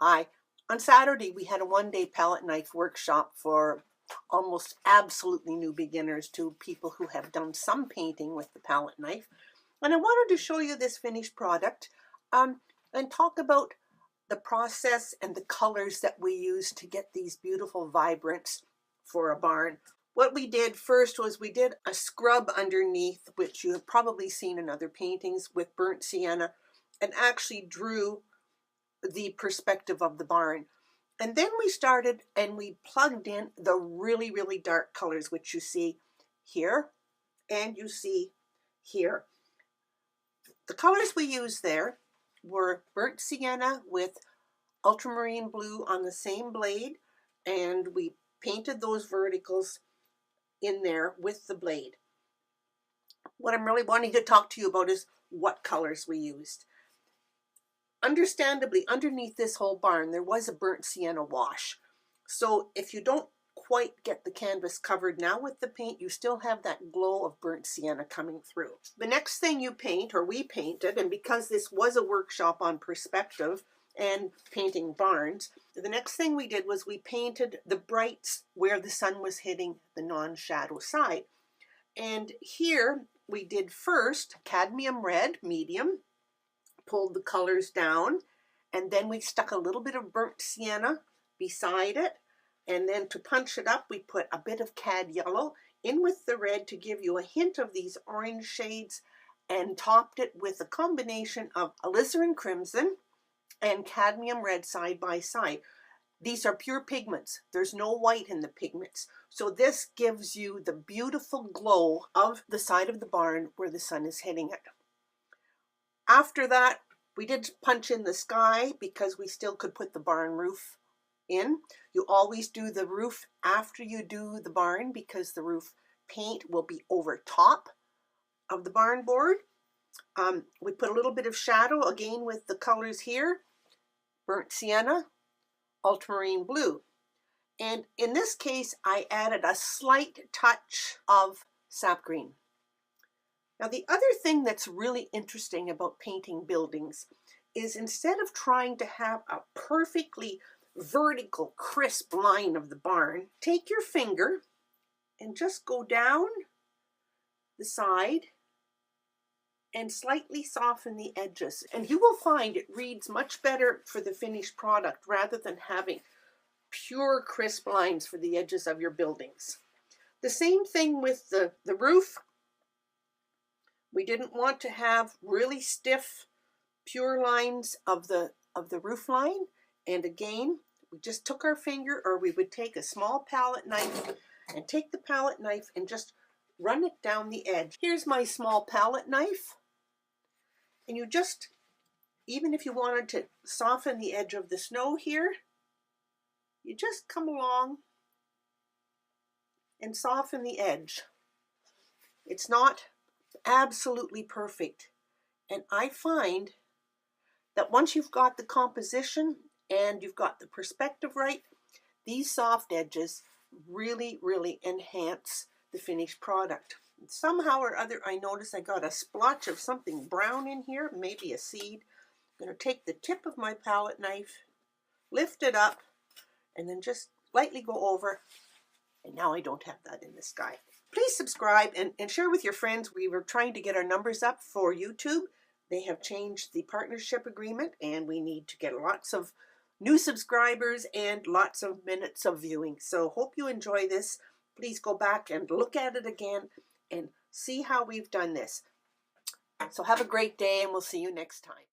Hi. On Saturday, we had a one-day palette knife workshop for almost absolutely new beginners to people who have done some painting with the palette knife. And I wanted to show you this finished product and talk about the process and the colors that we use to get these beautiful vibrants for a barn. What we did first was we did a scrub underneath, which you have probably seen in other paintings, with burnt sienna, and actually drew the perspective of the barn. And then we started and we plugged in the really, really dark colors, which you see here and you see here. The colors we used there were burnt sienna with ultramarine blue on the same blade, and we painted those verticals in there with the blade. What I'm really wanting to talk to you about is what colors we used. Understandably, underneath this whole barn, there was a burnt sienna wash. So if you don't quite get the canvas covered now with the paint, you still have that glow of burnt sienna coming through. The next thing you paint, or we painted, and because this was a workshop on perspective and painting barns, the next thing we did was we painted the brights where the sun was hitting the non-shadow side. And here we did first cadmium red, medium, pulled the colors down, and then we stuck a little bit of burnt sienna beside it, and then to punch it up we put a bit of cad yellow in with the red to give you a hint of these orange shades, and topped it with a combination of alizarin crimson and cadmium red side by side. These are pure pigments. There's no white in the pigments. So this gives you the beautiful glow of the side of the barn where the sun is hitting it. After that, we did punch in the sky because we still could put the barn roof in. You always do the roof after you do the barn because the roof paint will be over top of the barn board. We put a little bit of shadow again with the colors here, burnt sienna, ultramarine blue. And in this case, I added a slight touch of sap green. Now, the other thing that's really interesting about painting buildings is instead of trying to have a perfectly vertical, crisp line of the barn, take your finger and just go down the side and slightly soften the edges. And you will find it reads much better for the finished product rather than having pure crisp lines for the edges of your buildings. The same thing with the roof. We didn't want to have really stiff, pure lines of the roof line. And again, we just took our finger, or we would take a small palette knife and take the palette knife and just run it down the edge. Here's my small palette knife. And you just, even if you wanted to soften the edge of the snow here, you just come along and soften the edge. It's not absolutely perfect. And I find that once you've got the composition and you've got the perspective right, these soft edges really, really enhance the finished product. Somehow or other, I notice I got a splotch of something brown in here, maybe a seed. I'm going to take the tip of my palette knife, lift it up, and then just lightly go over. And now I don't have that in the sky. Please subscribe and share with your friends. We were trying to get our numbers up for YouTube. They have changed the partnership agreement, and we need to get lots of new subscribers and lots of minutes of viewing. So hope you enjoy this. Please go back and look at it again and see how we've done this. So have a great day, and we'll see you next time.